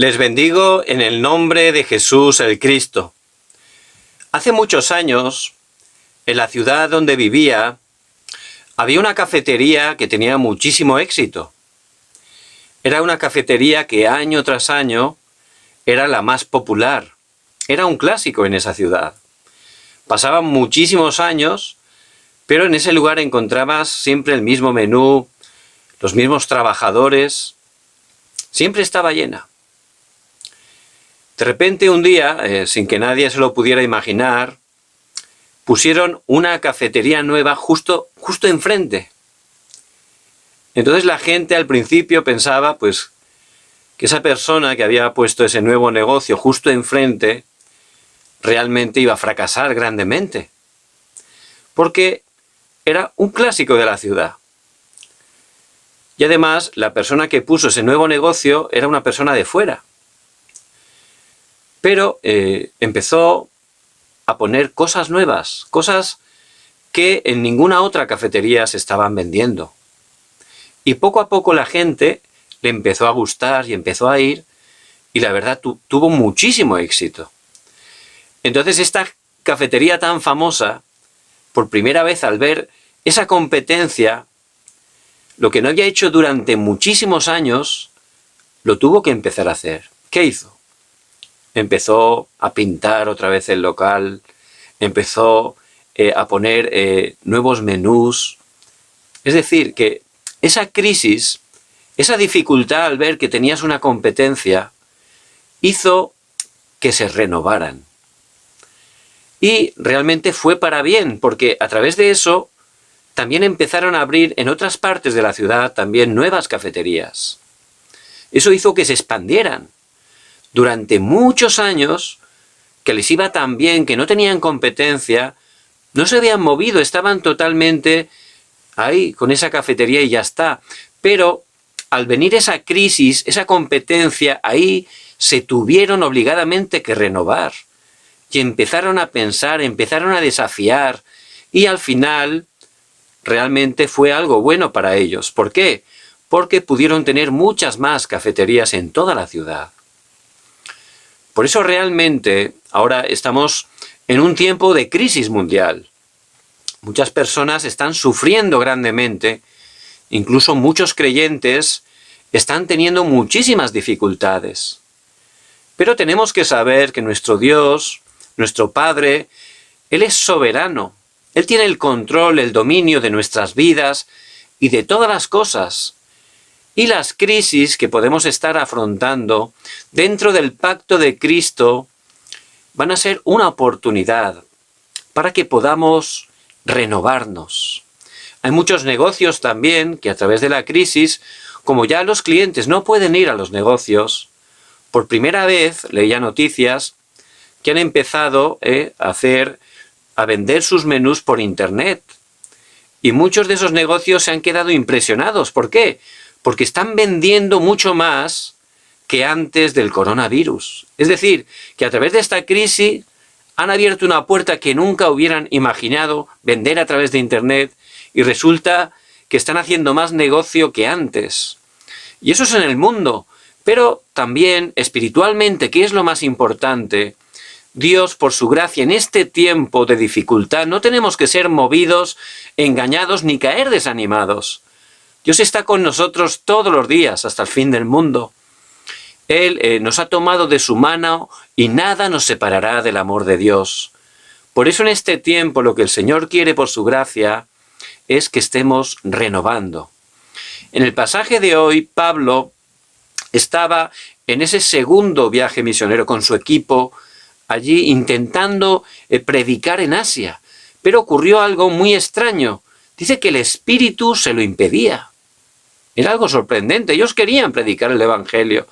Les bendigo en el nombre de Jesús el Cristo. Hace muchos años, en la ciudad donde vivía, había una cafetería que tenía muchísimo éxito. Era una cafetería que año tras año era la más popular. Era un clásico en esa ciudad. Pasaban muchísimos años, pero en ese lugar encontrabas siempre el mismo menú, los mismos trabajadores. Siempre estaba llena. De repente un día, sin que nadie se lo pudiera imaginar, pusieron una cafetería nueva justo enfrente. Entonces la gente al principio pensaba, pues, que esa persona que había puesto ese nuevo negocio justo enfrente realmente iba a fracasar grandemente. Porque era un clásico de la ciudad. Y además, la persona que puso ese nuevo negocio era una persona de fuera. Pero empezó a poner cosas nuevas, cosas que en ninguna otra cafetería se estaban vendiendo. Y poco a poco la gente le empezó a gustar y empezó a ir, y la verdad tuvo muchísimo éxito. Entonces esta cafetería tan famosa, por primera vez al ver esa competencia, lo que no había hecho durante muchísimos años, lo tuvo que empezar a hacer. ¿Qué hizo? Empezó a pintar otra vez el local, empezó a poner nuevos menús. Es decir, que esa crisis, esa dificultad al ver que tenías una competencia, hizo que se renovaran. Y realmente fue para bien, porque a través de eso también empezaron a abrir en otras partes de la ciudad también nuevas cafeterías. Eso hizo que se expandieran. Durante muchos años, que les iba tan bien, que no tenían competencia, no se habían movido, estaban totalmente ahí, con esa cafetería y ya está. Pero al venir esa crisis, esa competencia, ahí se tuvieron obligadamente que renovar. Y empezaron a pensar, empezaron a desafiar, y al final realmente fue algo bueno para ellos. ¿Por qué? Porque pudieron tener muchas más cafeterías en toda la ciudad. Por eso realmente ahora estamos en un tiempo de crisis mundial. Muchas personas están sufriendo grandemente, incluso muchos creyentes están teniendo muchísimas dificultades. Pero tenemos que saber que nuestro Dios, nuestro Padre, Él es soberano. Él tiene el control, el dominio de nuestras vidas y de todas las cosas. Y las crisis que podemos estar afrontando dentro del pacto de Cristo van a ser una oportunidad para que podamos renovarnos. Hay muchos negocios también que a través de la crisis, como ya los clientes no pueden ir a los negocios, por primera vez leía noticias que han empezado a vender sus menús por internet. Y muchos de esos negocios se han quedado impresionados. ¿Por qué? Porque están vendiendo mucho más que antes del coronavirus. Es decir, que a través de esta crisis han abierto una puerta que nunca hubieran imaginado vender a través de internet, y resulta que están haciendo más negocio que antes. Y eso es en el mundo, pero también espiritualmente, que es lo más importante. Dios, por su gracia, en este tiempo de dificultad, no tenemos que ser movidos, engañados, ni caer desanimados. Dios está con nosotros todos los días hasta el fin del mundo. Él nos ha tomado de su mano y nada nos separará del amor de Dios. Por eso en este tiempo lo que el Señor quiere por su gracia es que estemos renovando. En el pasaje de hoy, Pablo estaba en ese segundo viaje misionero con su equipo, allí intentando predicar en Asia. Pero ocurrió algo muy extraño. Dice que el Espíritu se lo impedía. Era algo sorprendente. Ellos querían predicar el Evangelio,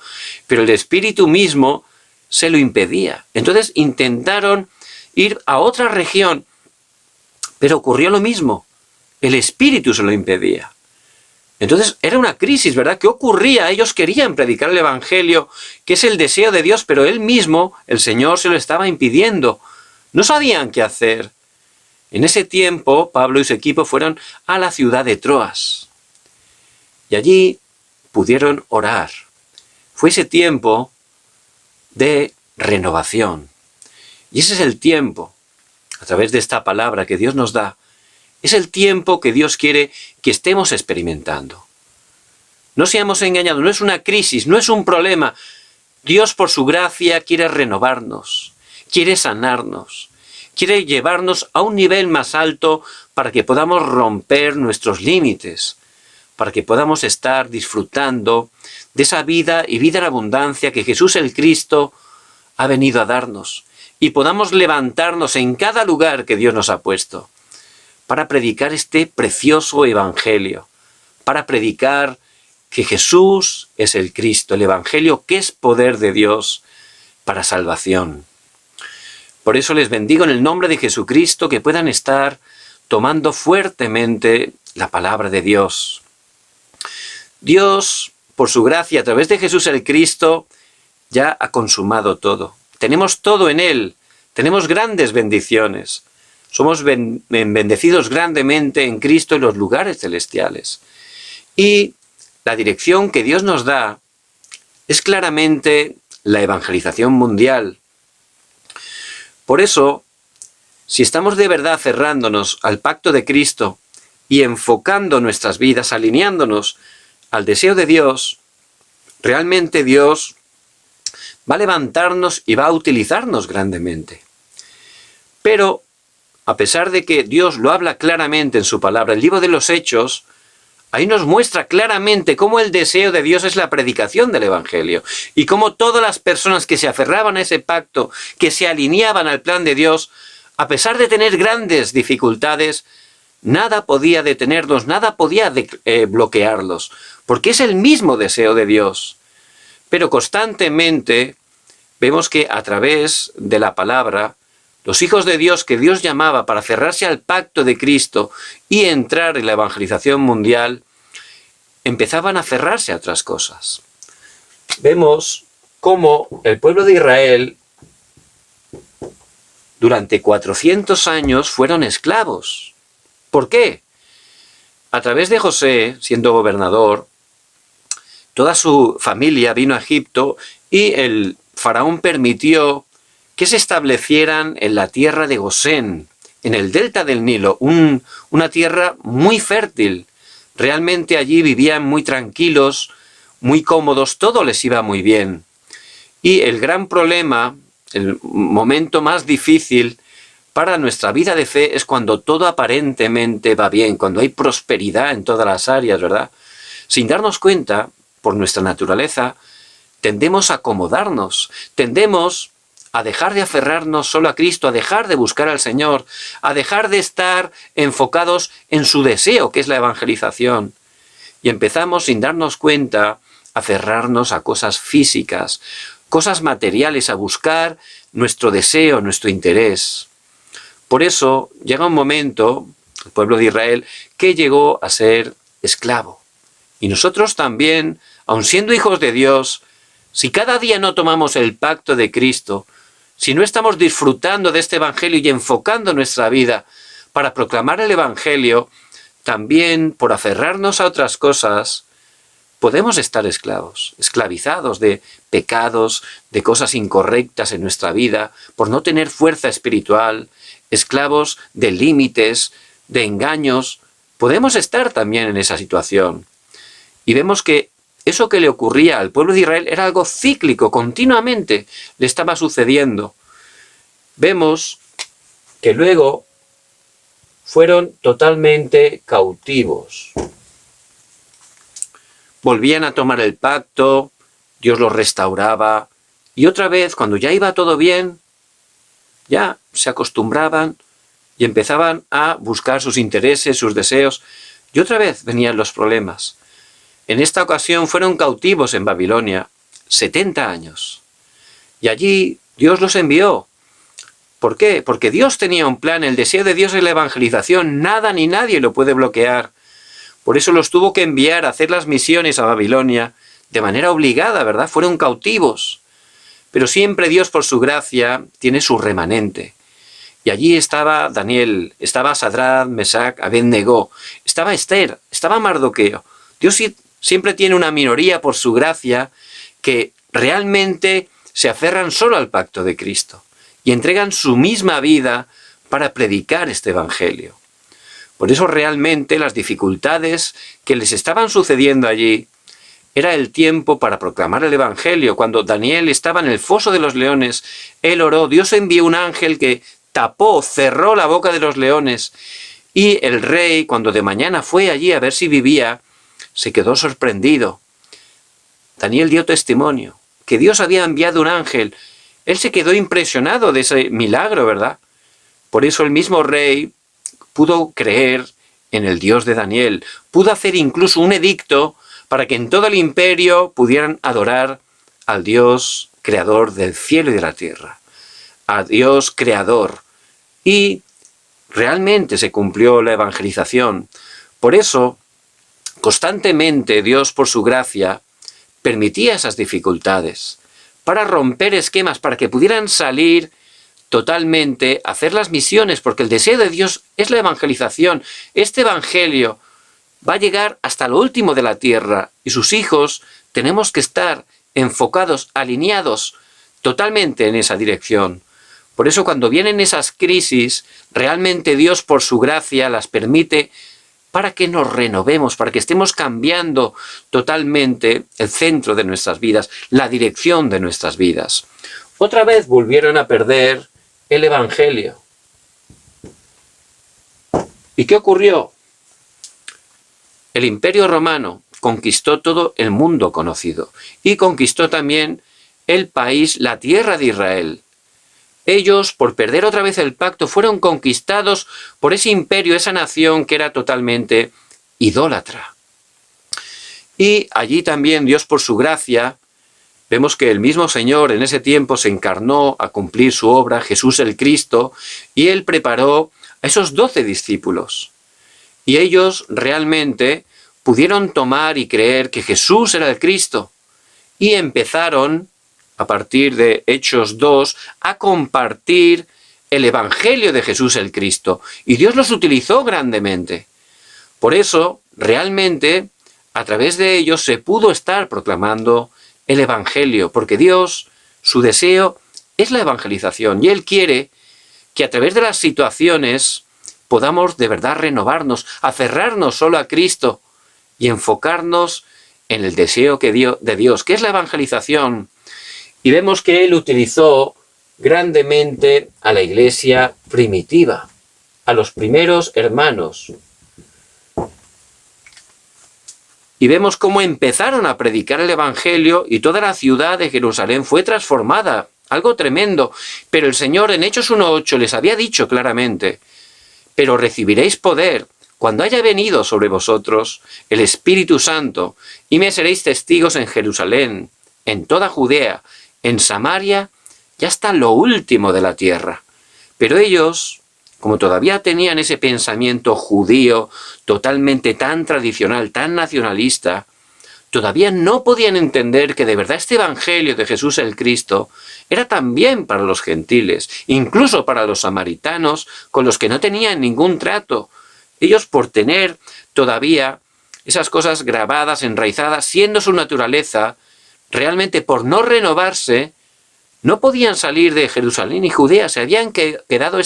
pero el Espíritu mismo se lo impedía. Entonces intentaron ir a otra región, pero ocurrió lo mismo. El Espíritu se lo impedía. Entonces era una crisis, ¿verdad? ¿Qué ocurría? Ellos querían predicar el Evangelio, que es el deseo de Dios, pero Él mismo, el Señor, se lo estaba impidiendo. No sabían qué hacer. En ese tiempo, Pablo y su equipo fueron a la ciudad de Troas. Y allí pudieron orar. Fue ese tiempo de renovación. Y ese es el tiempo, a través de esta palabra que Dios nos da, es el tiempo que Dios quiere que estemos experimentando. No seamos engañados, no es una crisis, no es un problema. Dios por su gracia quiere renovarnos, quiere sanarnos, quiere llevarnos a un nivel más alto para que podamos romper nuestros límites, para que podamos estar disfrutando de esa vida y vida en abundancia que Jesús el Cristo ha venido a darnos, y podamos levantarnos en cada lugar que Dios nos ha puesto para predicar este precioso evangelio, para predicar que Jesús es el Cristo, el evangelio que es poder de Dios para salvación. Por eso les bendigo en el nombre de Jesucristo, que puedan estar tomando fuertemente la palabra de Dios. Dios, por su gracia, a través de Jesús el Cristo, ya ha consumado todo. Tenemos todo en Él, tenemos grandes bendiciones. Somos bendecidos grandemente en Cristo en los lugares celestiales. Y la dirección que Dios nos da es claramente la evangelización mundial. Por eso, si estamos de verdad cerrándonos al pacto de Cristo y enfocando nuestras vidas, alineándonos al deseo de Dios, realmente Dios va a levantarnos y va a utilizarnos grandemente. Pero, a pesar de que Dios lo habla claramente en su palabra, el libro de los Hechos, ahí nos muestra claramente cómo el deseo de Dios es la predicación del Evangelio y cómo todas las personas que se aferraban a ese pacto, que se alineaban al plan de Dios, a pesar de tener grandes dificultades, nada podía detenerlos, nada podía bloquearlos, porque es el mismo deseo de Dios. Pero constantemente vemos que a través de la palabra, los hijos de Dios que Dios llamaba para cerrarse al pacto de Cristo y entrar en la evangelización mundial, empezaban a cerrarse a otras cosas. Vemos cómo el pueblo de Israel durante 400 años fueron esclavos. ¿Por qué? A través de José, siendo gobernador, toda su familia vino a Egipto y el faraón permitió que se establecieran en la tierra de Gosén, en el delta del Nilo, una tierra muy fértil. Realmente allí vivían muy tranquilos, muy cómodos, todo les iba muy bien. Y el gran problema, el momento más difícil para nuestra vida de fe es cuando todo aparentemente va bien, cuando hay prosperidad en todas las áreas, ¿verdad? Sin darnos cuenta, por nuestra naturaleza, tendemos a acomodarnos, tendemos a dejar de aferrarnos solo a Cristo, a dejar de buscar al Señor, a dejar de estar enfocados en su deseo, que es la evangelización. Y empezamos, sin darnos cuenta, a aferrarnos a cosas físicas, cosas materiales, a buscar nuestro deseo, nuestro interés. Por eso llega un momento, el pueblo de Israel, que llegó a ser esclavo. Y nosotros también, aun siendo hijos de Dios, si cada día no tomamos el pacto de Cristo, si no estamos disfrutando de este evangelio y enfocando nuestra vida para proclamar el evangelio, también por aferrarnos a otras cosas, podemos estar esclavos, esclavizados de pecados, de cosas incorrectas en nuestra vida, por no tener fuerza espiritual, esclavos de límites, de engaños. Podemos estar también en esa situación. Y vemos que eso que le ocurría al pueblo de Israel era algo cíclico, continuamente le estaba sucediendo. Vemos que luego fueron totalmente cautivos. Volvían a tomar el pacto, Dios los restauraba, y otra vez, cuando ya iba todo bien, ya se acostumbraban y empezaban a buscar sus intereses, sus deseos, y otra vez venían los problemas. En esta ocasión fueron cautivos en Babilonia 70 años. Y allí Dios los envió. ¿Por qué? Porque Dios tenía un plan, el deseo de Dios es la evangelización, nada ni nadie lo puede bloquear. Por eso los tuvo que enviar a hacer las misiones a Babilonia de manera obligada, ¿verdad? Fueron cautivos. Pero siempre Dios, por su gracia, tiene su remanente. Y allí estaba Daniel, estaba Sadrach, Mesach, Abed-Negó, estaba Esther, estaba Mardoqueo. Dios siempre tiene una minoría por su gracia que realmente se aferran solo al pacto de Cristo y entregan su misma vida para predicar este evangelio. Por eso realmente las dificultades que les estaban sucediendo allí era el tiempo para proclamar el evangelio. Cuando Daniel estaba en el foso de los leones, él oró, Dios envió un ángel que tapó, cerró la boca de los leones, y el rey, cuando de mañana fue allí a ver si vivía, se quedó sorprendido. Daniel dio testimonio que Dios había enviado un ángel. Él se quedó impresionado de ese milagro, ¿verdad? Por eso el mismo rey pudo creer en el Dios de Daniel, pudo hacer incluso un edicto para que en todo el imperio pudieran adorar al Dios creador del cielo y de la tierra, a Dios creador. Y realmente se cumplió la evangelización. Por eso, constantemente Dios, por su gracia, permitía esas dificultades para romper esquemas, para que pudieran salir totalmente, hacer las misiones, porque el deseo de Dios es la evangelización. Este evangelio va a llegar hasta lo último de la tierra y sus hijos tenemos que estar enfocados, alineados totalmente en esa dirección. Por eso cuando vienen esas crisis, realmente Dios por su gracia las permite para que nos renovemos, para que estemos cambiando totalmente el centro de nuestras vidas, la dirección de nuestras vidas. Otra vez volvieron a perder el evangelio. ¿Y qué ocurrió? El Imperio Romano conquistó todo el mundo conocido y conquistó también el país, la tierra de Israel. Ellos, por perder otra vez el pacto, fueron conquistados por ese imperio, esa nación que era totalmente idólatra. Y allí también Dios, por su gracia, vemos que el mismo Señor en ese tiempo se encarnó a cumplir su obra, Jesús el Cristo, y Él preparó a esos 12 discípulos. Y ellos realmente pudieron tomar y creer que Jesús era el Cristo. Y empezaron, a partir de Hechos 2, a compartir el Evangelio de Jesús el Cristo. Y Dios los utilizó grandemente. Por eso, realmente, a través de ellos se pudo estar proclamando el Evangelio, porque Dios, su deseo es la evangelización. Y Él quiere que a través de las situaciones podamos de verdad renovarnos, aferrarnos solo a Cristo y enfocarnos en el deseo de Dios, que es la evangelización. Y vemos que Él utilizó grandemente a la iglesia primitiva, a los primeros hermanos. Y vemos cómo empezaron a predicar el Evangelio y toda la ciudad de Jerusalén fue transformada, algo tremendo. Pero el Señor en Hechos 1:8 les había dicho claramente, pero recibiréis poder cuando haya venido sobre vosotros el Espíritu Santo, y me seréis testigos en Jerusalén, en toda Judea, en Samaria y hasta lo último de la tierra. Pero ellos, como todavía tenían ese pensamiento judío totalmente tan tradicional, tan nacionalista, todavía no podían entender que de verdad este evangelio de Jesús el Cristo era también para los gentiles, incluso para los samaritanos, con los que no tenían ningún trato. Ellos, por tener todavía esas cosas grabadas, enraizadas, siendo su naturaleza, realmente por no renovarse, no podían salir de Jerusalén y Judea, se habían quedado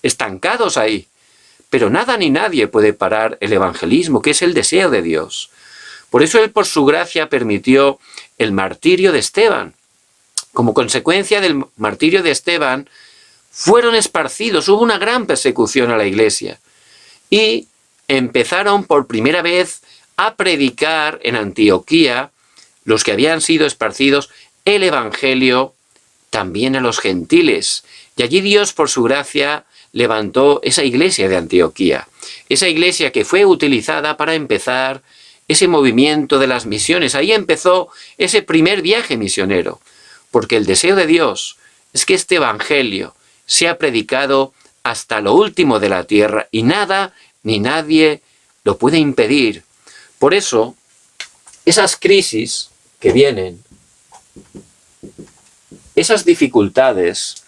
estancados ahí. Pero nada ni nadie puede parar el evangelismo, que es el deseo de Dios. Por eso Él, por su gracia, permitió el martirio de Esteban. Como consecuencia del martirio de Esteban, fueron esparcidos, hubo una gran persecución a la iglesia. Y empezaron por primera vez a predicar en Antioquía, los que habían sido esparcidos, el evangelio también a los gentiles. Y allí Dios, por su gracia, levantó esa iglesia de Antioquía. Esa iglesia que fue utilizada para empezar ese movimiento de las misiones. Ahí empezó ese primer viaje misionero. Porque el deseo de Dios es que este evangelio sea predicado hasta lo último de la tierra y nada ni nadie lo puede impedir. Por eso, esas crisis que vienen, esas dificultades,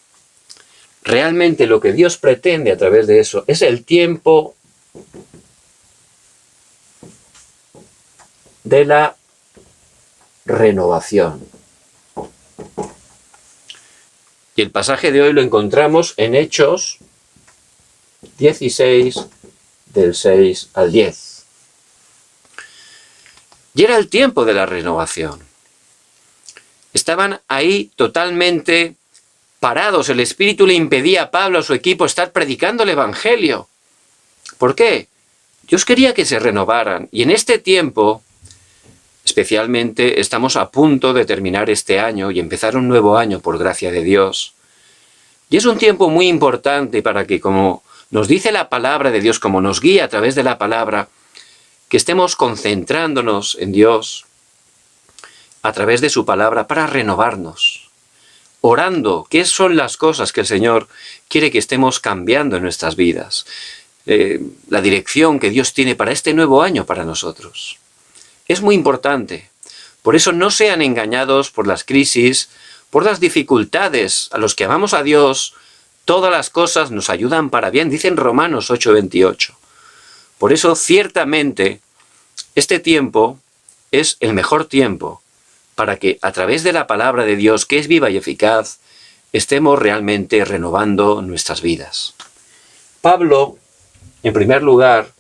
realmente lo que Dios pretende a través de eso es el tiempo de la renovación. Y el pasaje de hoy lo encontramos en Hechos 16, del 6 al 10. Y era el tiempo de la renovación. Estaban ahí totalmente parados. El Espíritu le impedía a Pablo, a su equipo, estar predicando el Evangelio. ¿Por qué? Dios quería que se renovaran. Y en este tiempo, especialmente, estamos a punto de terminar este año y empezar un nuevo año por gracia de Dios. Y es un tiempo muy importante para que, como nos dice la palabra de Dios, como nos guía a través de la palabra, que estemos concentrándonos en Dios a través de su palabra para renovarnos, orando qué son las cosas que el Señor quiere que estemos cambiando en nuestras vidas, la dirección que Dios tiene para este nuevo año para nosotros. Es muy importante. Por eso no sean engañados por las crisis, por las dificultades. A los que amamos a Dios, todas las cosas nos ayudan para bien, dice en Romanos 8:28. Por eso, ciertamente, este tiempo es el mejor tiempo para que, a través de la palabra de Dios, que es viva y eficaz, estemos realmente renovando nuestras vidas. Pablo, en primer lugar,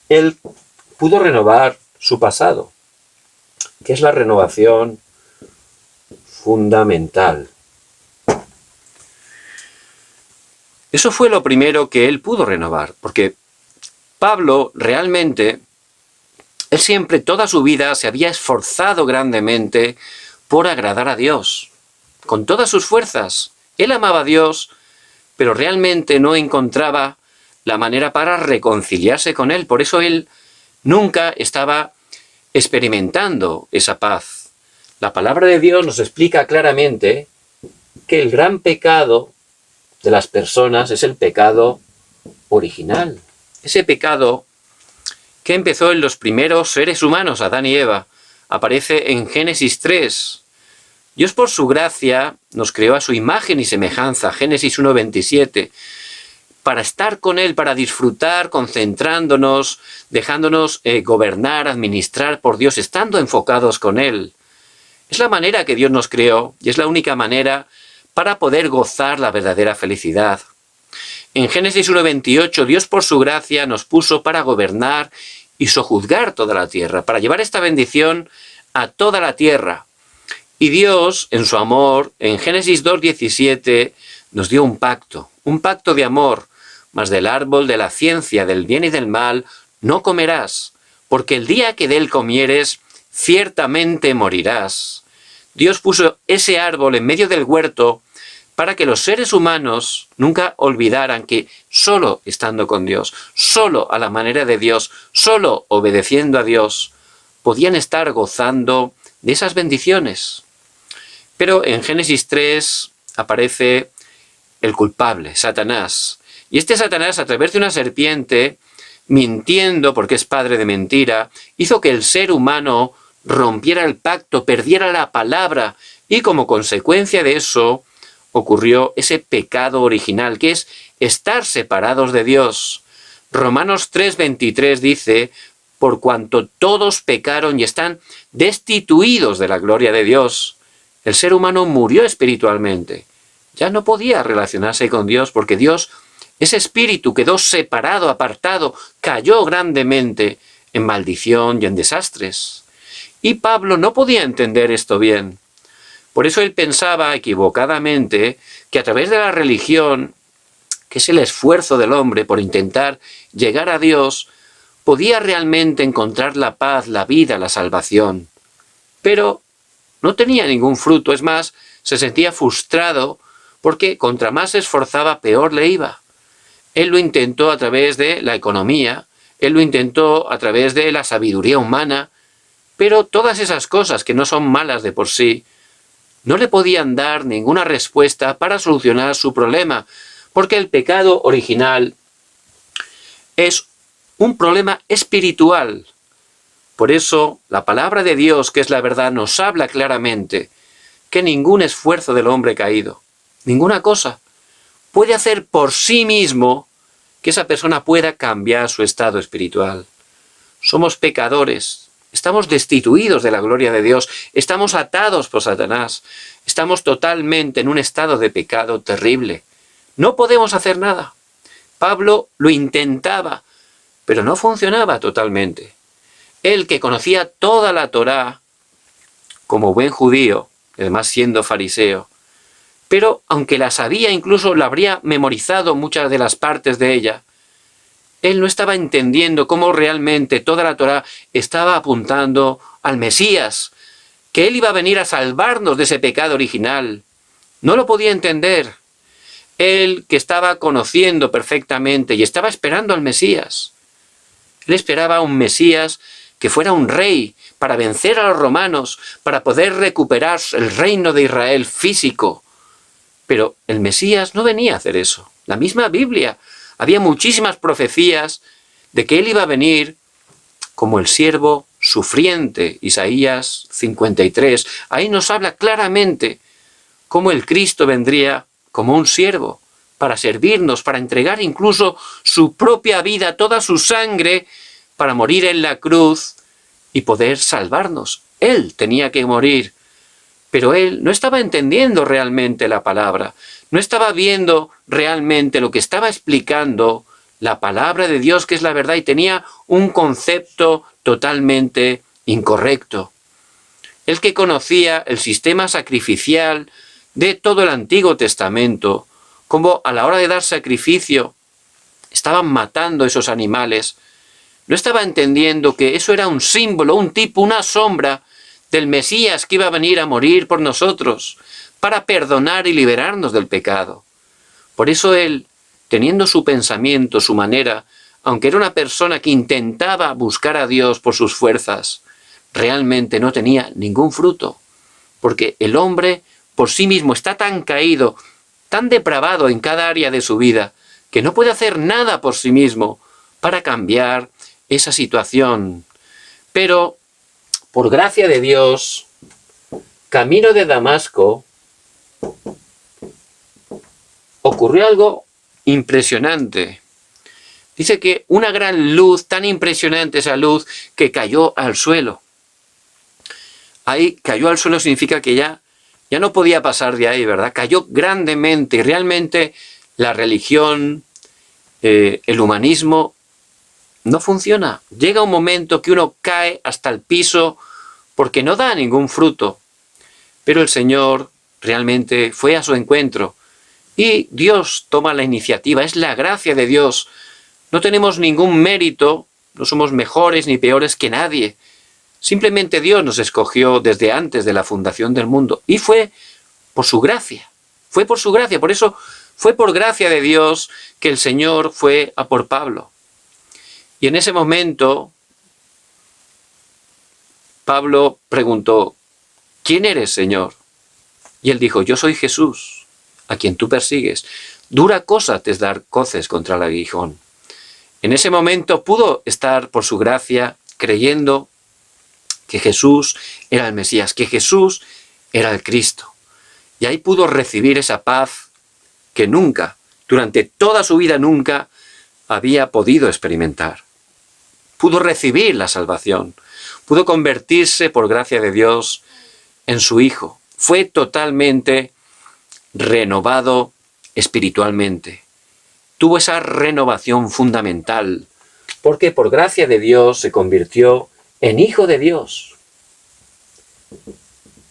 él pudo renovar su pasado, que es la renovación fundamental. Eso fue lo primero que él pudo renovar, porque Pablo realmente, él siempre, toda su vida, se había esforzado grandemente por agradar a Dios, con todas sus fuerzas. Él amaba a Dios, pero realmente no encontraba la manera para reconciliarse con Él. Por eso él nunca estaba experimentando esa paz. La palabra de Dios nos explica claramente que el gran pecado de las personas es el pecado original. Ese pecado que empezó en los primeros seres humanos, Adán y Eva, aparece en Génesis 3. Dios, por su gracia, nos creó a su imagen y semejanza, Génesis 1:27, para estar con Él, para disfrutar, concentrándonos, dejándonos gobernar, administrar por Dios, estando enfocados con Él. Es la manera que Dios nos creó y es la única manera para poder gozar la verdadera felicidad. En Génesis 1:28, Dios por su gracia nos puso para gobernar y sojuzgar toda la tierra, para llevar esta bendición a toda la tierra. Y Dios, en su amor, en Génesis 2:17, nos dio un pacto de amor. Mas del árbol de la ciencia del bien y del mal no comerás, porque el día que de él comieres, ciertamente morirás. Dios puso ese árbol en medio del huerto para que los seres humanos nunca olvidaran que solo estando con Dios, solo a la manera de Dios, solo obedeciendo a Dios, podían estar gozando de esas bendiciones. Pero en Génesis 3 aparece el culpable, Satanás. Y este Satanás, a través de una serpiente, mintiendo porque es padre de mentira, hizo que el ser humano rompiera el pacto, perdiera la palabra, y como consecuencia de eso ocurrió ese pecado original, que es estar separados de Dios. Romanos 3:23 dice: por cuanto todos pecaron y están destituidos de la gloria de Dios. El ser humano murió espiritualmente. Ya no podía relacionarse con Dios porque Dios, ese espíritu, quedó separado, apartado, cayó grandemente en maldición y en desastres. Y Pablo no podía entender esto bien. Por eso él pensaba equivocadamente que a través de la religión, que es el esfuerzo del hombre por intentar llegar a Dios, podía realmente encontrar la paz, la vida, la salvación. Pero no tenía ningún fruto, es más, se sentía frustrado porque contra más se esforzaba, peor le iba. Él lo intentó a través de la economía, él lo intentó a través de la sabiduría humana, pero todas esas cosas que no son malas de por sí, no le podían dar ninguna respuesta para solucionar su problema, porque el pecado original es un problema espiritual. Por eso, la palabra de Dios, que es la verdad, nos habla claramente que ningún esfuerzo del hombre caído, ninguna cosa, puede hacer por sí mismo que esa persona pueda cambiar su estado espiritual. Somos pecadores, Estamos destituidos de la gloria de Dios, estamos atados por Satanás, estamos totalmente en un estado de pecado terrible. No podemos hacer nada. Pablo lo intentaba, pero no funcionaba totalmente. Él, que conocía toda la Torá como buen judío, además siendo fariseo, pero aunque la sabía, incluso la habría memorizado muchas de las partes de ella, él no estaba entendiendo cómo realmente toda la Torá estaba apuntando al Mesías, que él iba a venir a salvarnos de ese pecado original. No lo podía entender. Él, que estaba conociendo perfectamente y estaba esperando al Mesías. Él esperaba a un Mesías que fuera un rey para vencer a los romanos, para poder recuperar el reino de Israel físico. Pero el Mesías no venía a hacer eso. La misma Biblia, había muchísimas profecías de que él iba a venir como el siervo sufriente. Isaías 53. Ahí nos habla claramente cómo el Cristo vendría como un siervo para servirnos, para entregar incluso su propia vida, toda su sangre, para morir en la cruz y poder salvarnos. Él tenía que morir, pero él no estaba entendiendo realmente la palabra, no estaba viendo realmente lo que estaba explicando la palabra de Dios, que es la verdad, y tenía un concepto totalmente incorrecto. El que conocía el sistema sacrificial de todo el Antiguo Testamento, como a la hora de dar sacrificio estaban matando esos animales, no estaba entendiendo que eso era un símbolo, un tipo, una sombra del Mesías que iba a venir a morir por nosotros, para perdonar y liberarnos del pecado. Por eso él, teniendo su pensamiento, su manera, aunque era una persona que intentaba buscar a Dios por sus fuerzas, realmente no tenía ningún fruto, porque el hombre por sí mismo está tan caído, tan depravado en cada área de su vida, que no puede hacer nada por sí mismo para cambiar esa situación. Pero, por gracia de Dios, camino de Damasco, ocurrió algo impresionante. Dice que una gran luz, tan impresionante esa luz, que cayó al suelo. Ahí cayó al suelo significa que ya no podía pasar de ahí, ¿verdad? Cayó grandemente y realmente la religión, el humanismo, no funciona. Llega un momento que uno cae hasta el piso porque no da ningún fruto. Pero el Señor realmente fue a su encuentro y Dios toma la iniciativa. Es la gracia de Dios. No tenemos ningún mérito, no somos mejores ni peores que nadie. Simplemente Dios nos escogió desde antes de la fundación del mundo y fue por su gracia. Fue por su gracia. Por eso fue por gracia de Dios que el Señor fue a por Pablo. Y en ese momento Pablo preguntó: ¿quién eres, Señor? Y él dijo: yo soy Jesús, a quien tú persigues. Dura cosa te es dar coces contra el aguijón. En ese momento pudo estar por su gracia creyendo que Jesús era el Mesías, que Jesús era el Cristo. Y ahí pudo recibir esa paz que nunca, durante toda su vida nunca, había podido experimentar. Pudo recibir la salvación, pudo convertirse por gracia de Dios en su hijo. Fue totalmente renovado espiritualmente. Tuvo esa renovación fundamental, porque por gracia de Dios se convirtió en hijo de Dios.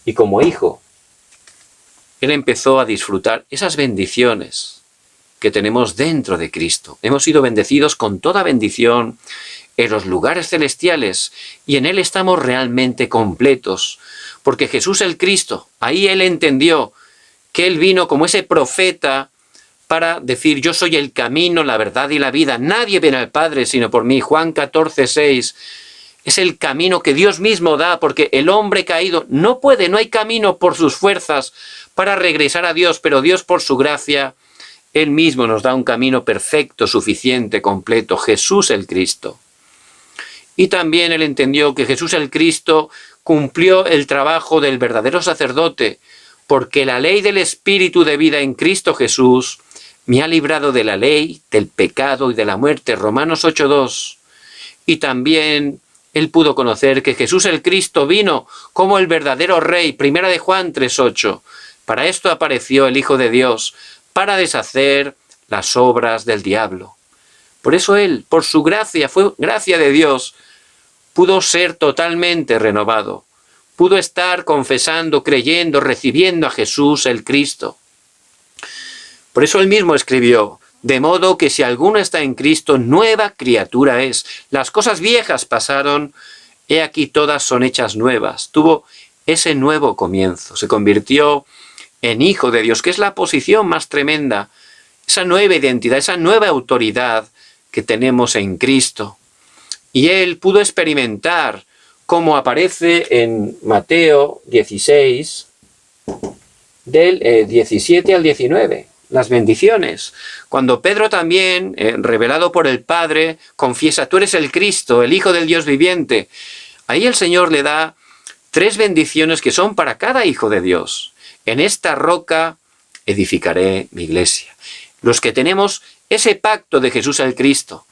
Y como hijo, él empezó a disfrutar esas bendiciones que tenemos dentro de Cristo. Hemos sido bendecidos con toda bendición en los lugares celestiales y en él estamos realmente completos, porque Jesús el Cristo, ahí él entendió que él vino como ese profeta para decir: yo soy el camino, la verdad y la vida. Nadie viene al Padre sino por mí. Juan 14:6. Es el camino que Dios mismo da, porque el hombre caído no puede, no hay camino por sus fuerzas para regresar a Dios, pero Dios por su gracia, él mismo nos da un camino perfecto, suficiente, completo, Jesús el Cristo. Y también él entendió que Jesús el Cristo cumplió el trabajo del verdadero sacerdote, porque la ley del Espíritu de vida en Cristo Jesús me ha librado de la ley, del pecado y de la muerte. Romanos 8:2. Y también Él pudo conocer que Jesús el Cristo vino como el verdadero Rey. Primera de Juan 3:8. Para esto apareció el Hijo de Dios, para deshacer las obras del diablo. Por eso Él, por su gracia, fue gracia de Dios, pudo ser totalmente renovado. Pudo estar confesando, creyendo, recibiendo a Jesús el Cristo. Por eso Él mismo escribió: de modo que si alguno está en Cristo, nueva criatura es. Las cosas viejas pasaron, he aquí todas son hechas nuevas. Tuvo ese nuevo comienzo, se convirtió en Hijo de Dios, que es la posición más tremenda, esa nueva identidad, esa nueva autoridad que tenemos en Cristo. Y Él pudo experimentar, como aparece en Mateo 16, del 17 al 19. Las bendiciones. Cuando Pedro también, revelado por el Padre, confiesa: tú eres el Cristo, el Hijo del Dios viviente. Ahí el Señor le da 3 bendiciones que son para cada hijo de Dios. En esta roca edificaré mi iglesia. Los que tenemos ese pacto de Jesús el Cristo,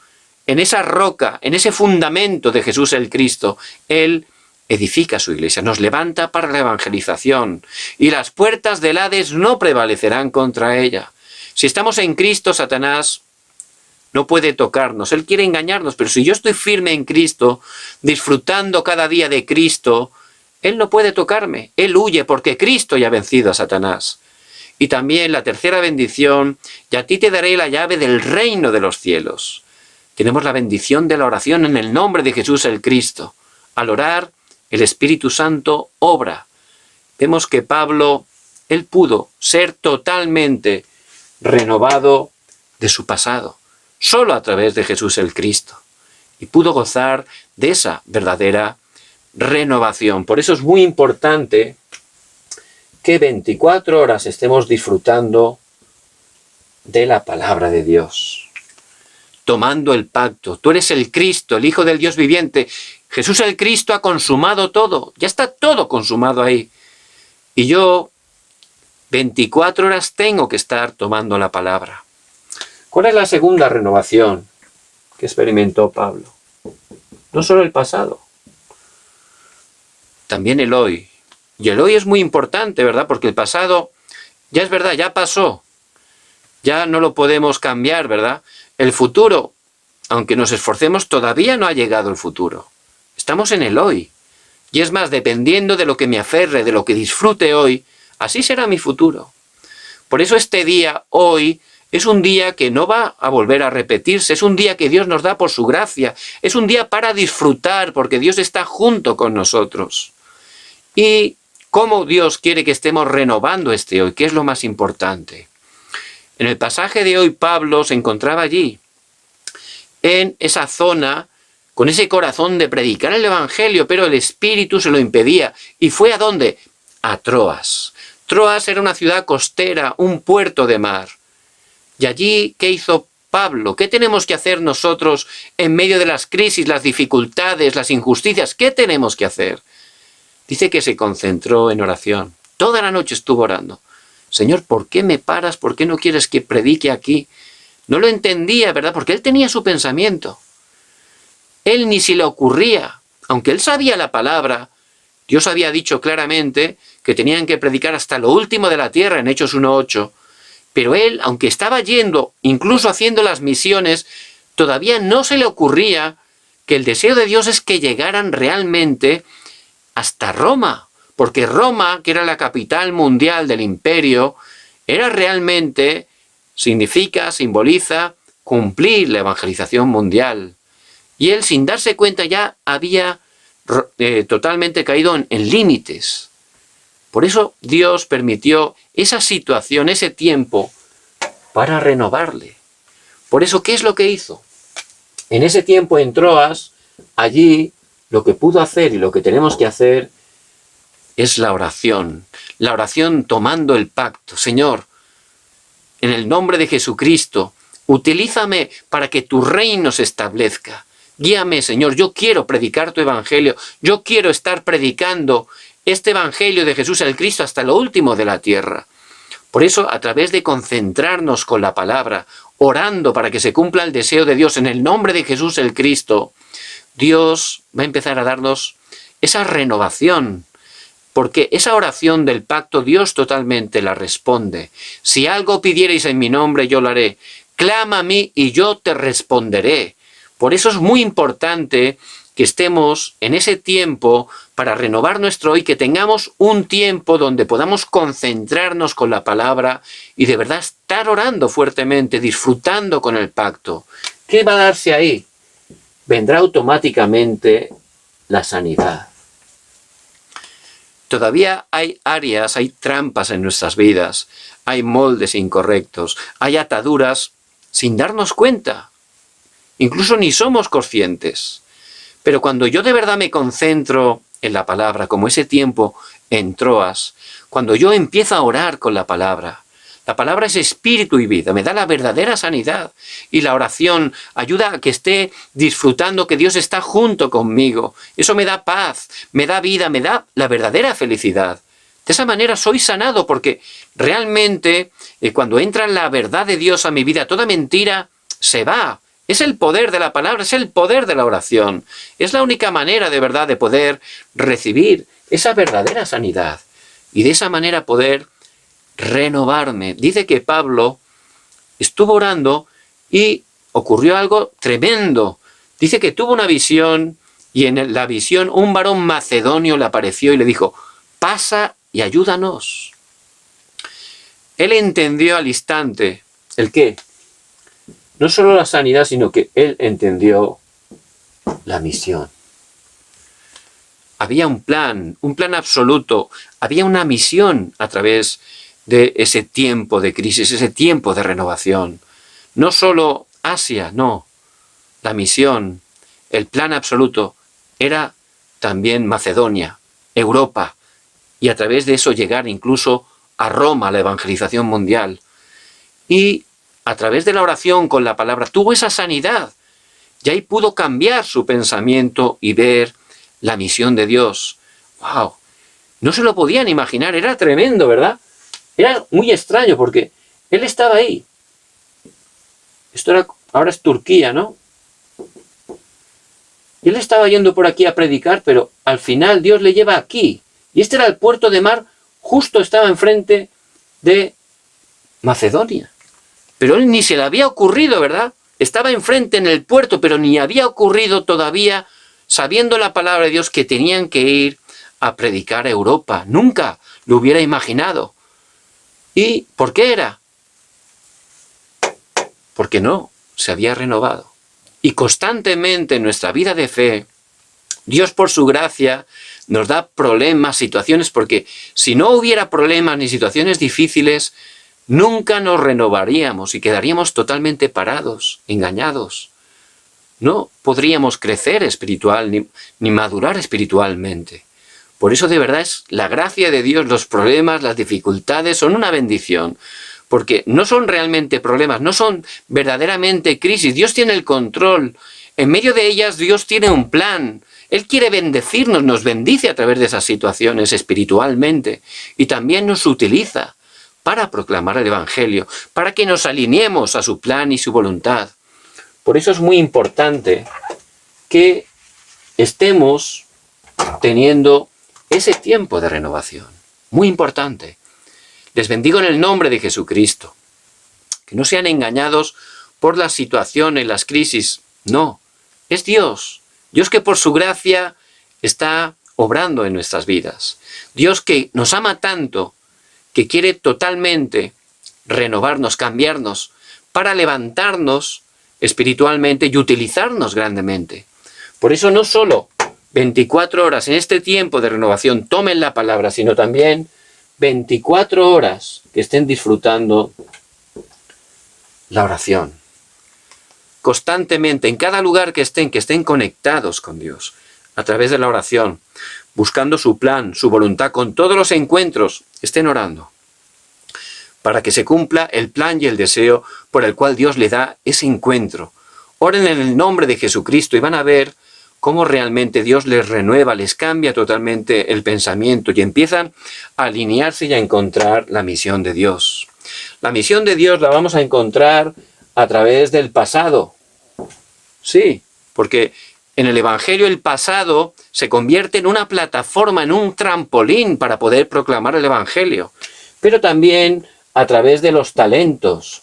en esa roca, en ese fundamento de Jesús el Cristo, Él edifica su iglesia, nos levanta para la evangelización, y las puertas del Hades no prevalecerán contra ella. Si estamos en Cristo, Satanás no puede tocarnos. Él quiere engañarnos, pero si yo estoy firme en Cristo, disfrutando cada día de Cristo, Él no puede tocarme. Él huye porque Cristo ya ha vencido a Satanás. Y también la tercera bendición: y a ti te daré la llave del reino de los cielos. Tenemos la bendición de la oración en el nombre de Jesús el Cristo. Al orar, el Espíritu Santo obra. Vemos que Pablo, él pudo ser totalmente renovado de su pasado, solo a través de Jesús el Cristo. Y pudo gozar de esa verdadera renovación. Por eso es muy importante que 24 horas estemos disfrutando de la palabra de Dios, tomando el pacto. Tú eres el Cristo, el Hijo del Dios viviente. Jesús el Cristo ha consumado todo, ya está todo consumado ahí. Y yo 24 horas tengo que estar tomando la palabra. ¿Cuál es la segunda renovación que experimentó Pablo? No solo el pasado, también el hoy. Y el hoy es muy importante, ¿verdad? Porque el pasado, ya es verdad, ya pasó. Ya no lo podemos cambiar, ¿verdad? El futuro, aunque nos esforcemos, todavía no ha llegado el futuro. Estamos en el hoy. Y es más, dependiendo de lo que me aferre, de lo que disfrute hoy, así será mi futuro. Por eso este día, hoy, es un día que no va a volver a repetirse. Es un día que Dios nos da por su gracia. Es un día para disfrutar, porque Dios está junto con nosotros. Y cómo Dios quiere que estemos renovando este hoy, que es lo más importante. En el pasaje de hoy, Pablo se encontraba allí, en esa zona, con ese corazón de predicar el Evangelio, pero el Espíritu se lo impedía. ¿Y fue a dónde? A Troas. Troas era una ciudad costera, un puerto de mar. Y allí, ¿qué hizo Pablo? ¿Qué tenemos que hacer nosotros en medio de las crisis, las dificultades, las injusticias? ¿Qué tenemos que hacer? Dice que se concentró en oración. Toda la noche estuvo orando. Señor, ¿por qué me paras? ¿Por qué no quieres que predique aquí? No lo entendía, ¿verdad? Porque él tenía su pensamiento. Él ni se le ocurría, aunque él sabía la palabra, Dios había dicho claramente que tenían que predicar hasta lo último de la tierra en Hechos 1:8, pero él, aunque estaba yendo, incluso haciendo las misiones, todavía no se le ocurría que el deseo de Dios es que llegaran realmente hasta Roma, porque Roma, que era la capital mundial del imperio, era realmente, simboliza cumplir la evangelización mundial. Y él, sin darse cuenta, ya había totalmente caído en límites. Por eso Dios permitió esa situación, ese tiempo, para renovarle. Por eso, ¿qué es lo que hizo? En ese tiempo en Troas, allí, lo que pudo hacer y lo que tenemos que hacer es la oración. La oración tomando el pacto. Señor, en el nombre de Jesucristo, utilízame para que tu reino se establezca. Guíame, Señor, yo quiero predicar tu evangelio. Yo quiero estar predicando este evangelio de Jesús el Cristo hasta lo último de la tierra. Por eso, a través de concentrarnos con la palabra, orando para que se cumpla el deseo de Dios en el nombre de Jesús el Cristo, Dios va a empezar a darnos esa renovación, porque esa oración del pacto Dios totalmente la responde. Si algo pidierais en mi nombre, yo lo haré. Clama a mí y yo te responderé. Por eso es muy importante que estemos en ese tiempo para renovar nuestro hoy, que tengamos un tiempo donde podamos concentrarnos con la palabra y de verdad estar orando fuertemente, disfrutando con el pacto. ¿Qué va a darse ahí? Vendrá automáticamente la sanidad. Todavía hay áreas, hay trampas en nuestras vidas, hay moldes incorrectos, hay ataduras sin darnos cuenta. Incluso ni somos conscientes. Pero cuando yo de verdad me concentro en la palabra, como ese tiempo en Troas, cuando yo empiezo a orar con la palabra es espíritu y vida, me da la verdadera sanidad. Y la oración ayuda a que esté disfrutando que Dios está junto conmigo. Eso me da paz, me da vida, me da la verdadera felicidad. De esa manera soy sanado, porque realmente cuando entra la verdad de Dios a mi vida, toda mentira se va. Es el poder de la palabra, es el poder de la oración. Es la única manera de verdad de poder recibir esa verdadera sanidad. Y de esa manera poder renovarme. Dice que Pablo estuvo orando y ocurrió algo tremendo. Dice que tuvo una visión y en la visión un varón macedonio le apareció y le dijo: pasa y ayúdanos. Él entendió al instante el qué. No solo la sanidad, sino que él entendió la misión. Había un plan absoluto, había una misión a través de ese tiempo de crisis, ese tiempo de renovación. No solo Asia, no. La misión, el plan absoluto, era también Macedonia, Europa, y a través de eso llegar incluso a Roma, la evangelización mundial. Y a través de la oración con la palabra tuvo esa sanidad. Y ahí pudo cambiar su pensamiento y ver la misión de Dios. ¡Wow! No se lo podían imaginar, era tremendo, ¿verdad? Era muy extraño porque él estaba ahí. Ahora es Turquía, ¿no? Y él estaba yendo por aquí a predicar, pero al final Dios le lleva aquí. Y este era el puerto de mar, justo estaba enfrente de Macedonia. Pero él ni se le había ocurrido, ¿verdad? Estaba enfrente en el puerto, pero ni había ocurrido todavía, sabiendo la palabra de Dios, que tenían que ir a predicar a Europa. Nunca lo hubiera imaginado. ¿Y por qué era? Porque no se había renovado. Y constantemente en nuestra vida de fe, Dios por su gracia nos da problemas, situaciones, porque si no hubiera problemas ni situaciones difíciles, nunca nos renovaríamos y quedaríamos totalmente parados, engañados. No podríamos crecer espiritual ni madurar espiritualmente. Por eso de verdad es la gracia de Dios, los problemas, las dificultades son una bendición. Porque no son realmente problemas, no son verdaderamente crisis. Dios tiene el control. En medio de ellas Dios tiene un plan. Él quiere bendecirnos, nos bendice a través de esas situaciones espiritualmente. Y también nos utiliza para proclamar el Evangelio, para que nos alineemos a su plan y su voluntad. Por eso es muy importante que estemos teniendo ese tiempo de renovación. Muy importante. Les bendigo en el nombre de Jesucristo. Que no sean engañados por las situaciones, las crisis. No, es Dios. Dios que por su gracia está obrando en nuestras vidas. Dios que nos ama tanto, que quiere totalmente renovarnos, cambiarnos, para levantarnos espiritualmente y utilizarnos grandemente. Por eso no solo 24 horas en este tiempo de renovación tomen la palabra, sino también 24 horas que estén disfrutando la oración. Constantemente, en cada lugar que estén conectados con Dios, a través de la oración, buscando su plan, su voluntad, con todos los encuentros, estén orando, para que se cumpla el plan y el deseo por el cual Dios le da ese encuentro. Oren en el nombre de Jesucristo y van a ver cómo realmente Dios les renueva, les cambia totalmente el pensamiento y empiezan a alinearse y a encontrar la misión de Dios. La misión de Dios la vamos a encontrar a través del pasado. Sí, porque En el Evangelio el pasado se convierte en una plataforma, en un trampolín para poder proclamar el Evangelio, pero también a través de los talentos.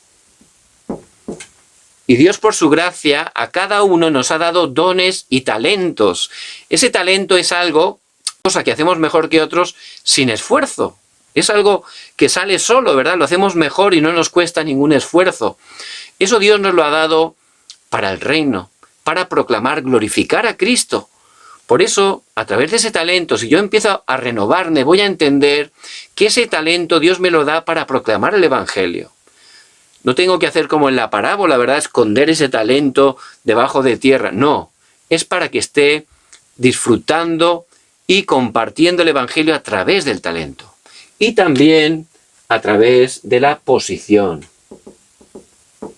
Y Dios, por su gracia, a cada uno nos ha dado dones y talentos. Ese talento es algo, cosa que hacemos mejor que otros sin esfuerzo. Es algo que sale solo, ¿verdad? Lo hacemos mejor y no nos cuesta ningún esfuerzo. Eso Dios nos lo ha dado para el reino, para proclamar, glorificar a Cristo. Por eso, a través de ese talento, si yo empiezo a renovarme, voy a entender que ese talento Dios me lo da para proclamar el Evangelio. No tengo que hacer como en la parábola, ¿verdad? Esconder ese talento debajo de tierra. No, es para que esté disfrutando y compartiendo el Evangelio a través del talento. Y también a través de la posición.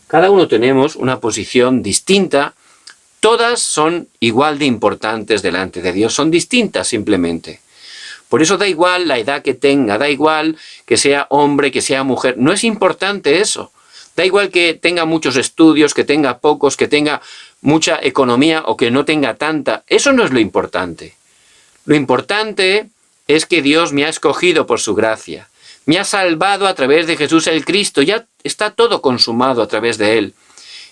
Cada uno tenemos una posición distinta. Todas son igual de importantes delante de Dios, son distintas simplemente. Por eso da igual la edad que tenga, da igual que sea hombre, que sea mujer, no es importante eso. Da igual que tenga muchos estudios, que tenga pocos, que tenga mucha economía o que no tenga tanta, eso no es lo importante. Lo importante es que Dios me ha escogido por su gracia, me ha salvado a través de Jesús el Cristo, ya está todo consumado a través de Él.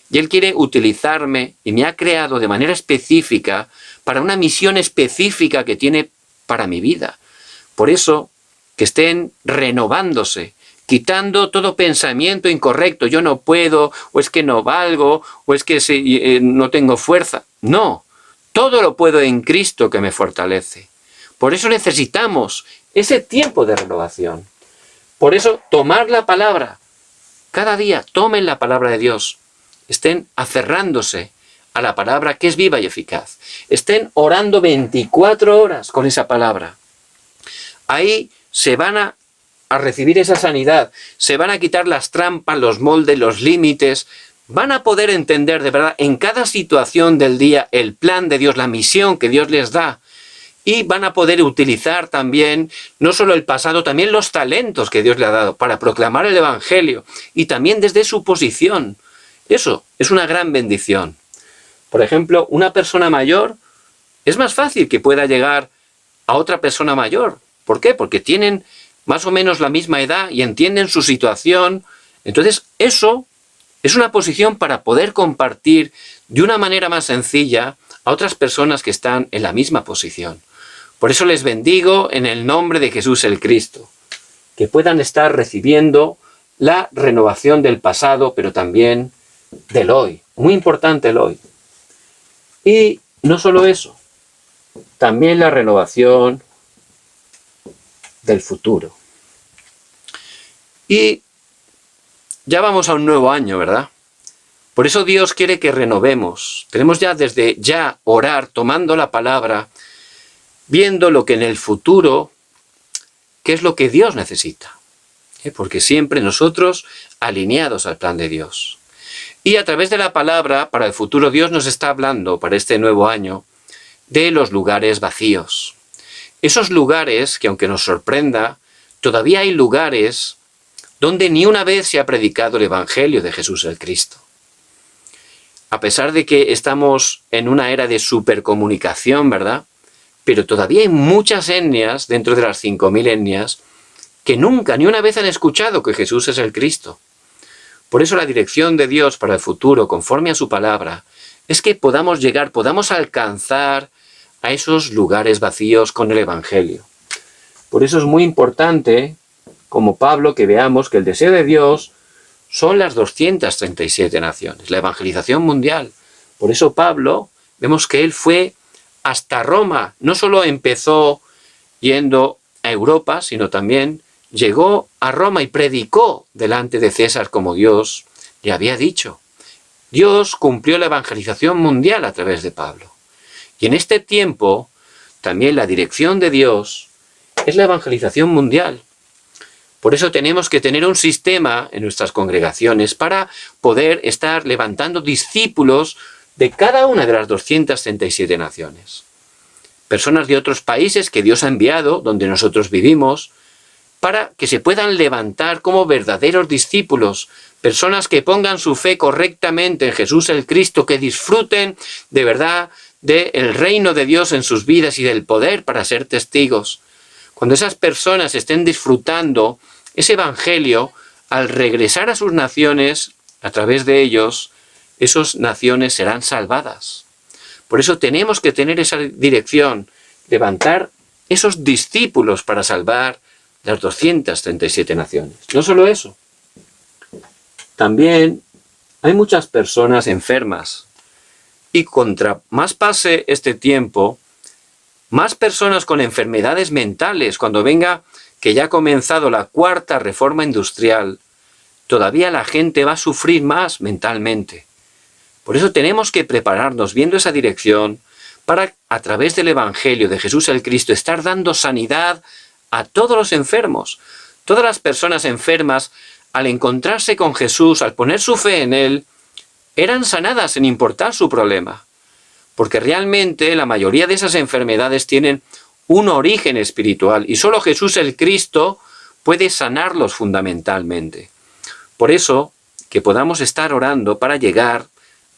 Y Él quiere utilizarme y me ha creado de manera específica para una misión específica que tiene para mi vida. Por eso, que estén renovándose, quitando todo pensamiento incorrecto. Yo no puedo, o es que no valgo, o es que no tengo fuerza. No, todo lo puedo en Cristo que me fortalece. Por eso necesitamos ese tiempo de renovación. Por eso, tomar la palabra. Cada día, tomen la palabra de Dios. Estén aferrándose a la palabra que es viva y eficaz. Estén orando 24 horas con esa palabra. Ahí se van a recibir esa sanidad, se van a quitar las trampas, los moldes, los límites, van a poder entender de verdad en cada situación del día el plan de Dios, la misión que Dios les da. Y van a poder utilizar también, no solo el pasado, también los talentos que Dios le ha dado para proclamar el Evangelio y también desde su posición. Eso es una gran bendición. Por ejemplo, una persona mayor, es más fácil que pueda llegar a otra persona mayor. ¿Por qué? Porque tienen más o menos la misma edad y entienden su situación. Entonces, eso es una posición para poder compartir de una manera más sencilla a otras personas que están en la misma posición. Por eso les bendigo en el nombre de Jesús el Cristo. Que puedan estar recibiendo la renovación del pasado, pero también del hoy. Muy importante el hoy. Y no solo eso, también la renovación del futuro. Y ya vamos a un nuevo año, ¿verdad? Por eso Dios quiere que renovemos. Tenemos ya desde ya orar, tomando la palabra, viendo lo que en el futuro, qué es lo que Dios necesita. Porque siempre nosotros alineados al plan de Dios. Y a través de la palabra, para el futuro, Dios nos está hablando, para este nuevo año, de los lugares vacíos. Esos lugares que, aunque nos sorprenda, todavía hay lugares donde ni una vez se ha predicado el Evangelio de Jesús el Cristo. A pesar de que estamos en una era de supercomunicación, ¿verdad? Pero todavía hay muchas etnias, dentro de las 5000 etnias, que nunca, ni una vez han escuchado que Jesús es el Cristo. Por eso la dirección de Dios para el futuro, conforme a su palabra, es que podamos llegar, podamos alcanzar a esos lugares vacíos con el Evangelio. Por eso es muy importante, como Pablo, que veamos que el deseo de Dios son las 237 naciones, la evangelización mundial. Por eso Pablo, vemos que él fue hasta Roma, no solo empezó yendo a Europa, sino también llegó a Roma y predicó delante de César como Dios le había dicho. Dios cumplió la evangelización mundial a través de Pablo. Y en este tiempo, también la dirección de Dios es la evangelización mundial. Por eso tenemos que tener un sistema en nuestras congregaciones para poder estar levantando discípulos de cada una de las 237 naciones. Personas de otros países que Dios ha enviado, donde nosotros vivimos, para que se puedan levantar como verdaderos discípulos, personas que pongan su fe correctamente en Jesús el Cristo, que disfruten de verdad del reino de Dios en sus vidas y del poder para ser testigos. Cuando esas personas estén disfrutando ese evangelio, al regresar a sus naciones, a través de ellos, esas naciones serán salvadas. Por eso tenemos que tener esa dirección, levantar esos discípulos para salvar las 237 naciones. No solo eso, también hay muchas personas enfermas. Y contra más pase este tiempo, más personas con enfermedades mentales, cuando venga que ya ha comenzado la cuarta reforma industrial, todavía la gente va a sufrir más mentalmente. Por eso tenemos que prepararnos viendo esa dirección para, a través del Evangelio de Jesús el Cristo, estar dando sanidad a todos los enfermos. Todas las personas enfermas, al encontrarse con Jesús, al poner su fe en Él, eran sanadas sin importar su problema. Porque realmente la mayoría de esas enfermedades tienen un origen espiritual y solo Jesús el Cristo puede sanarlos fundamentalmente. Por eso, que podamos estar orando para llegar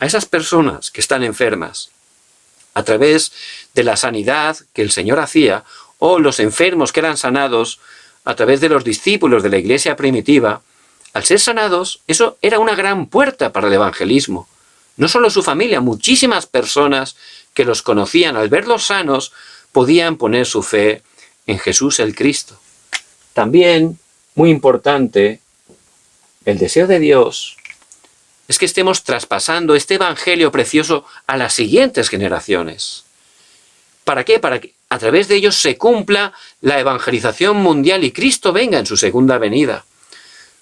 a esas personas que están enfermas, a través de la sanidad que el Señor hacía, o los enfermos que eran sanados a través de los discípulos de la iglesia primitiva. Al ser sanados, eso era una gran puerta para el evangelismo. No solo su familia, muchísimas personas que los conocían, al verlos sanos, podían poner su fe en Jesús el Cristo. También, muy importante, el deseo de Dios es que estemos traspasando este evangelio precioso a las siguientes generaciones. ¿Para qué? Para que a través de ellos se cumpla la evangelización mundial y Cristo venga en su segunda venida.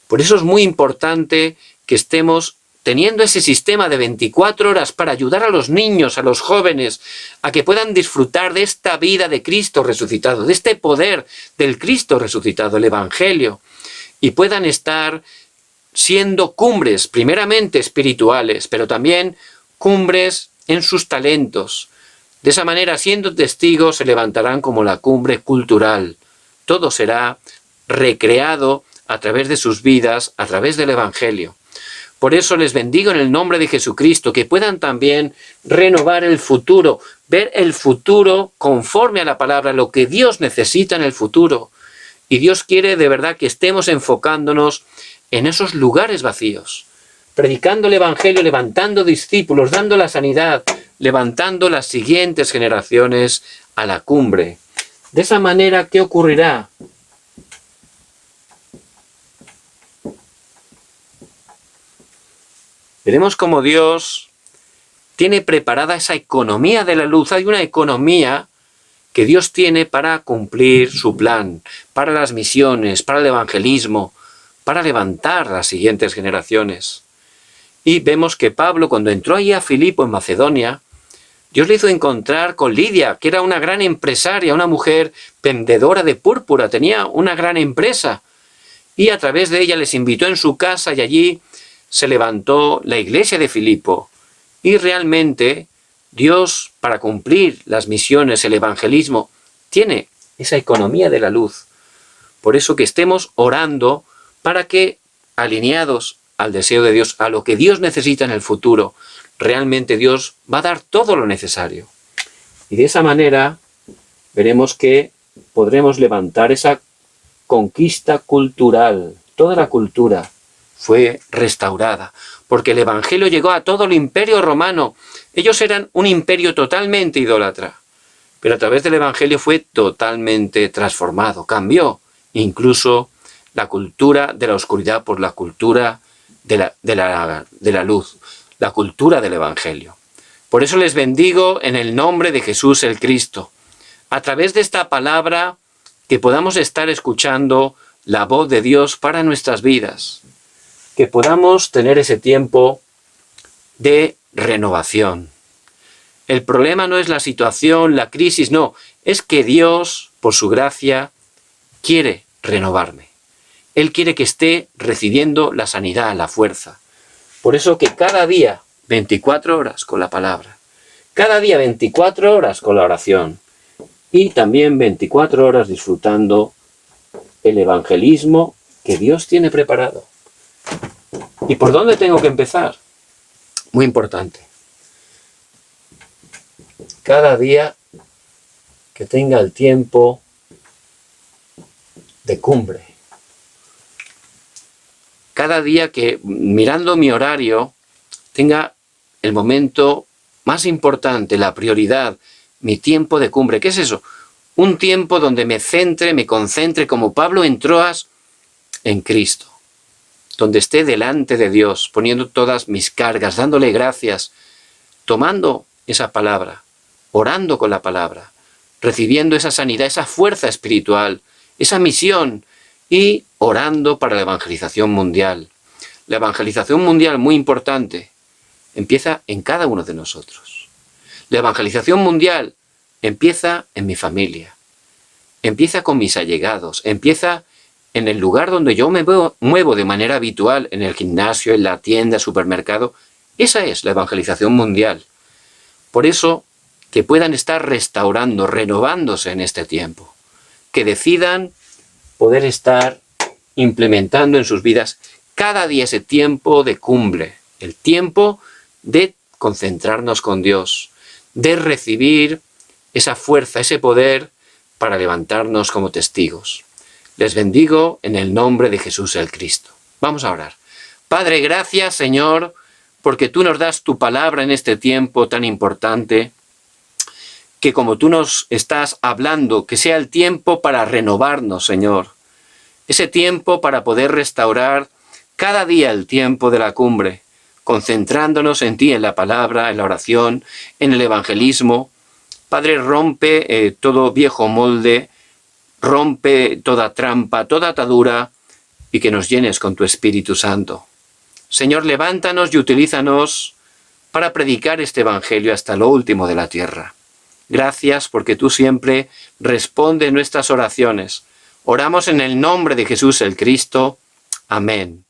Por eso es muy importante que estemos teniendo ese sistema de 24 horas para ayudar a los niños, a los jóvenes, a que puedan disfrutar de esta vida de Cristo resucitado, de este poder del Cristo resucitado, el Evangelio, y puedan estar siendo cumbres, primeramente espirituales, pero también cumbres en sus talentos. De esa manera, siendo testigos, se levantarán como la cumbre cultural. Todo será recreado a través de sus vidas, a través del Evangelio. Por eso les bendigo en el nombre de Jesucristo, que puedan también renovar el futuro, ver el futuro conforme a la palabra, lo que Dios necesita en el futuro. Y Dios quiere de verdad que estemos enfocándonos en esos lugares vacíos, predicando el Evangelio, levantando discípulos, dando la sanidad, levantando las siguientes generaciones a la cumbre. De esa manera, ¿qué ocurrirá? Veremos cómo Dios tiene preparada esa economía de la luz. Hay una economía que Dios tiene para cumplir su plan, para las misiones, para el evangelismo, para levantar las siguientes generaciones. Y vemos que Pablo, cuando entró allí a Filipo en Macedonia, Dios le hizo encontrar con Lidia, que era una gran empresaria, una mujer vendedora de púrpura, tenía una gran empresa. Y a través de ella les invitó en su casa y allí se levantó la iglesia de Filipo. Y realmente Dios, para cumplir las misiones, el evangelismo, tiene esa economía de la luz. Por eso que estemos orando para que, alineados al deseo de Dios, a lo que Dios necesita en el futuro, realmente Dios va a dar todo lo necesario. Y de esa manera veremos que podremos levantar esa conquista cultural. Toda la cultura fue restaurada, porque el Evangelio llegó a todo el imperio romano. Ellos eran un imperio totalmente idólatra, pero a través del Evangelio fue totalmente transformado, cambió incluso la cultura de la oscuridad por la cultura de la luz, la cultura del Evangelio. Por eso les bendigo en el nombre de Jesús el Cristo. A través de esta palabra, que podamos estar escuchando la voz de Dios para nuestras vidas. Que podamos tener ese tiempo de renovación. El problema no es la situación, la crisis, no. Es que Dios, por su gracia, quiere renovarme. Él quiere que esté recibiendo la sanidad, la fuerza. Por eso que cada día, 24 horas con la palabra. Cada día, 24 horas con la oración. Y también 24 horas disfrutando el evangelismo que Dios tiene preparado. ¿Y por dónde tengo que empezar? Muy importante. cada día que tenga el tiempo de cumbre. Cada día que, mirando mi horario, tenga el momento más importante, la prioridad, mi tiempo de cumbre. ¿Qué es eso? Un tiempo donde me centre, me concentre, como Pablo en Troas, en Cristo. Donde esté delante de Dios, poniendo todas mis cargas, dándole gracias, tomando esa palabra, orando con la palabra, recibiendo esa sanidad, esa fuerza espiritual, esa misión, y orando para la evangelización mundial. La evangelización mundial, muy importante, empieza en cada uno de nosotros. La evangelización mundial empieza en mi familia, empieza con mis allegados, empieza en el lugar donde yo me muevo de manera habitual, en el gimnasio, en la tienda, supermercado. Esa es la evangelización mundial. Por eso, que puedan estar restaurando, renovándose en este tiempo. Que decidan poder estar implementando en sus vidas cada día ese tiempo de cumbre. El tiempo de concentrarnos con Dios, de recibir esa fuerza, ese poder para levantarnos como testigos. Les bendigo en el nombre de Jesús el Cristo. Vamos a orar. Padre, gracias, Señor, porque tú nos das tu palabra en este tiempo tan importante, que como tú nos estás hablando, que sea el tiempo para renovarnos, Señor. Ese tiempo para poder restaurar cada día el tiempo de la cumbre, concentrándonos en ti, en la palabra, en la oración, en el evangelismo. Padre, rompe todo viejo molde, rompe toda trampa, toda atadura, y que nos llenes con tu Espíritu Santo. Señor, levántanos y utilízanos para predicar este evangelio hasta lo último de la tierra. Gracias porque tú siempre respondes nuestras oraciones. Oramos en el nombre de Jesús el Cristo. Amén.